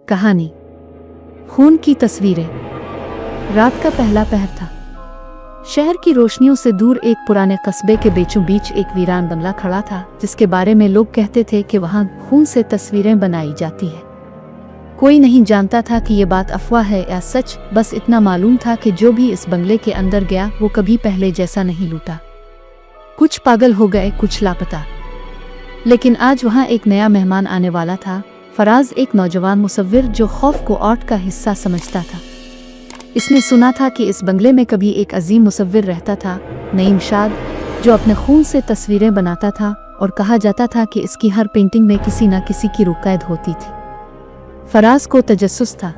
कहानी खून की तस्वीरें। रात का पहला पहर था। शहर की रोशनियों से दूर एक पुराने कस्बे के बीचों बीच एक वीरान बंगला खड़ा था, जिसके बारे में लोग कहते थे कि वहां खून से तस्वीरें बनाई जाती है। कोई नहीं जानता था कि ये बात अफवाह है या सच, बस इतना मालूम था कि जो भी इस बंगले के अंदर गया वो कभी पहले जैसा नहीं लूटा। कुछ पागल हो गए, कुछ लापता। लेकिन आज वहां एक नया मेहमान आने वाला था। फराज एक नौजवान मुसव्विर जो खौफ को आर्ट का हिस्सा समझता था। इसने सुना था कि इस बंगले में कभी एक अजीम मुसव्विर रहता था, नईम शाद, जो अपने खून से तस्वीरें बनाता था और कहा जाता था कि इसकी हर पेंटिंग में किसी न किसी की रूह कैद होती थी। फराज को तजस्सुस था।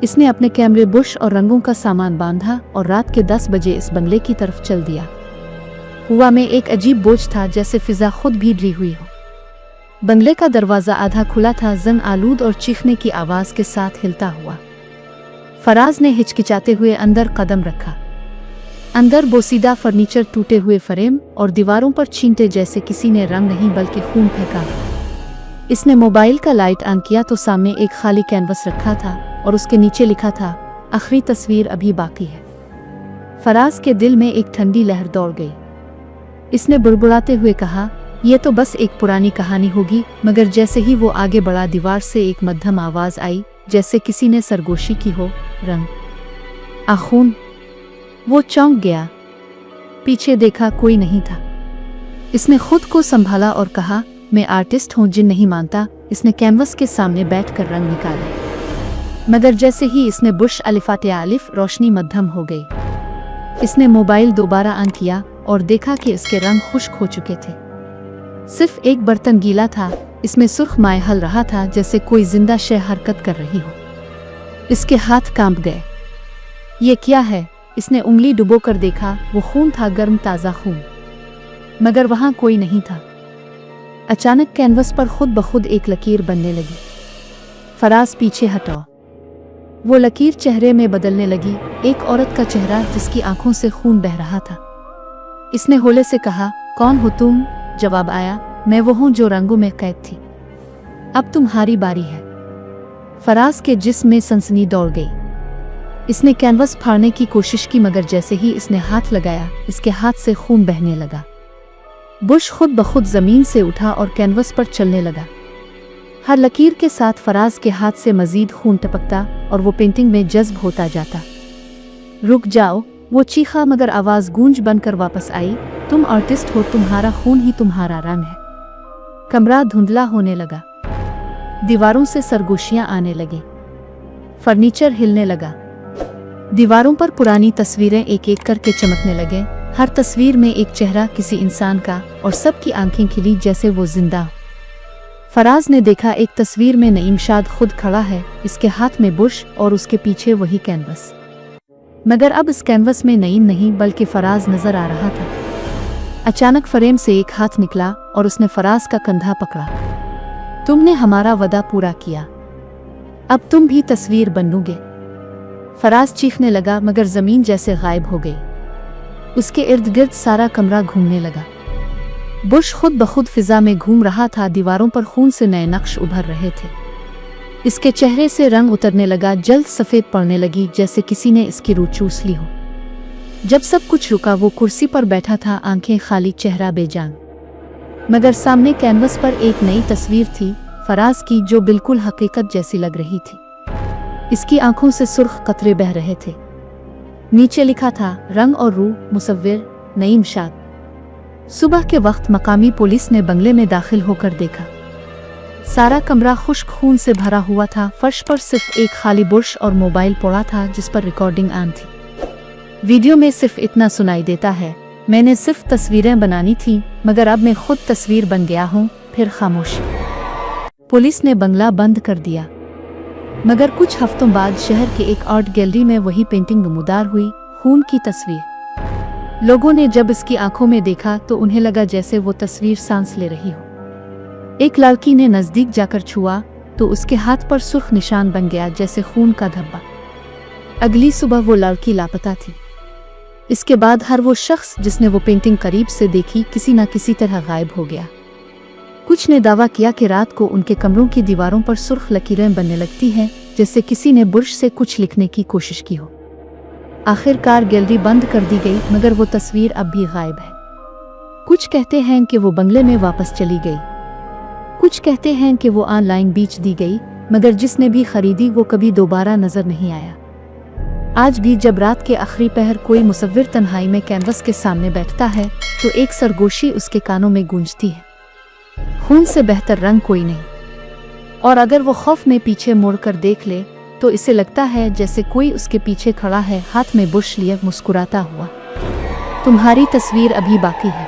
इसने अपने कैमरे, बुश और रंगों का सामान बांधा और रात के 10 बजे इस बंगले की तरफ चल दिया। हवा में एक अजीब बोझ था, जैसे फिजा खुद भी डरी हुई हो। बंगले का दरवाजा आधा खुला था, जन आलूद और चीखने की आवाज के साथ हिलता हुआ। फराज ने हिचकिचाते हुए अंदर कदम रखा। अंदर बोसीदा फर्नीचर, टूटे हुए फ्रेम और दीवारों पर छींटे जैसे किसी ने रंग नहीं बल्कि खून फेंका। इसने मोबाइल का लाइट ऑन किया तो सामने एक खाली कैनवस रखा था और उसके नीचे लिखा था, आखिरी तस्वीर अभी बाकी है। फराज के दिल में एक ठंडी लहर दौड़ गई। इसने बुड़बुड़ाते हुए कहा, यह तो बस एक पुरानी कहानी होगी। मगर जैसे ही वो आगे बढ़ा, दीवार से एक मध्यम आवाज आई, जैसे किसी ने सरगोशी की हो, रंग खून। वो चौंक गया। पीछे देखा, कोई नहीं था। इसने खुद को संभाला और कहा, मैं आर्टिस्ट हूँ, जिन नहीं मानता। इसने कैनवस के सामने बैठकर रंग निकाले। मगर जैसे ही इसने बुश अलिफाते आलिफ, रोशनी मध्यम हो गई। इसने मोबाइल दोबारा ऑन किया और देखा कि इसके रंग खुश्क हो चुके थे। सिर्फ एक बर्तन गीला था। इसमें सुर्ख माय हल रहा था, जैसे कोई जिंदा शय हरकत कर रही हो। इसके हाथ कांप गए। ये क्या है? इसने उंगली डुबो कर देखा। वो खून था, गर्म ताज़ा खून। मगर वहां कोई नहीं था। अचानक कैनवस पर खुद ब खुद एक लकीर बनने लगी। फराज पीछे हटा। वो लकीर चेहरे में बदलने लगी, एक औरत का चेहरा जिसकी आंखों से खून बह रहा था। इसने होले से कहा, कौन हो तुम? जवाब आया, मैं वो हूं जो रंगों में कैद थी। अब तुम्हारी बारी है। फराज के जिस्म में सनसनी दौड़ गई। इसने कैनवस फाड़ने की कोशिश की, मगर जैसे ही इसने हाथ लगाया, इसके हाथ से खून बहने लगा। बुश खुद ब खुद जमीन से उठा और कैनवस पर चलने लगा। हर लकीर के साथ फराज के हाथ से मजीद खून टपकता और वो पेंटिंग में जज्ब होता जाता। रुक जाओ, वो चीखा, मगर आवाज गूंज बनकर वापस आई, तुम आर्टिस्ट हो, तुम्हारा खून ही तुम्हारा रंग है। कमरा धुंधला होने लगा। दीवारों से सरगोशियां आने लगी। फर्नीचर हिलने लगा। दीवारों पर पुरानी तस्वीरें एक एक करके चमकने लगे। हर तस्वीर में एक चेहरा, किसी इंसान का, और सबकी आंखें खिली जैसे वो जिंदा हो। फराज ने देखा, एक तस्वीर में नईम शाद खुद खड़ा है, इसके हाथ में बुश और उसके पीछे वही कैनवस। मगर अब इस कैनवस में नईम नहीं बल्कि फराज नजर आ रहा था। अचानक फ्रेम से एक हाथ निकला और उसने फराज का कंधा पकड़ा। तुमने हमारा वदा पूरा किया, अब तुम भी तस्वीर बनोगे। फराज चीखने लगा, मगर जमीन जैसे गायब हो गई। उसके इर्द गिर्द सारा कमरा घूमने लगा। बुश खुद ब खुद फिजा में घूम रहा था। दीवारों पर खून से नए नक्श उभर रहे थे। इसके चेहरे से रंग उतरने लगा, जल्द सफेद पड़ने लगी, जैसे किसी ने इसकी रूह चूस ली हो। जब सब कुछ रुका, वो कुर्सी पर बैठा था, आंखें खाली, चेहरा बेजान। मगर सामने कैनवस पर एक नई तस्वीर थी, फराज की, जो बिल्कुल हकीकत जैसी लग रही थी। इसकी आंखों से सुर्ख कतरे बह रहे थे। नीचे लिखा था, रंग और रूह, मुसव्विर नईम शाद। सुबह के वक्त मकामी पुलिस ने बंगले में दाखिल होकर देखा। सारा कमरा खुश्क खून से भरा हुआ था। फर्श पर सिर्फ एक खाली बुश और मोबाइल पड़ा था, जिस पर रिकॉर्डिंग ऑन थी। वीडियो में सिर्फ इतना सुनाई देता है, मैंने सिर्फ तस्वीरें बनानी थी, मगर अब मैं खुद तस्वीर बन गया हूँ। फिर खामोशी। पुलिस ने बंगला बंद कर दिया। मगर कुछ हफ्तों बाद शहर के एक आर्ट गैलरी में वही पेंटिंग नमूदार हुई, खून की तस्वीर। लोगों ने जब इसकी आंखों में देखा तो उन्हें लगा जैसे वो तस्वीर सांस ले रही हो। एक लड़की ने नजदीक जाकर छुआ तो उसके हाथ पर सुर्ख निशान बन गया, जैसे खून का धब्बा। अगली सुबह वो लड़की लापता थी। इसके बाद हर वो शख्स जिसने वो पेंटिंग करीब से देखी, किसी न किसी तरह गायब हो गया। कुछ ने दावा किया कि रात को उनके कमरों की दीवारों पर सुर्ख लकीरें बनने लगती हैं, जैसे किसी ने बुर्श से कुछ लिखने की कोशिश की हो। आखिरकार गैलरी बंद कर दी गई, मगर वो तस्वीर अब भी गायब है। कुछ कहते हैं कि वो बंगले में वापस चली गई, कुछ कहते हैं कि वो ऑनलाइन बेच दी गई, मगर जिसने भी खरीदी वो कभी दोबारा नजर नहीं आया। आज भी जब रात के आखिरी पहर कोई मुसव्विर तन्हाई में कैनवस के सामने बैठता है तो एक सरगोशी उसके कानों में गूंजती है, खून से बेहतर रंग कोई नहीं। और अगर वो खौफ में पीछे मुड़कर देख ले तो इसे लगता है जैसे कोई उसके पीछे खड़ा है, हाथ में बुर्श लिए मुस्कुराता हुआ। तुम्हारी तस्वीर अभी बाकी है।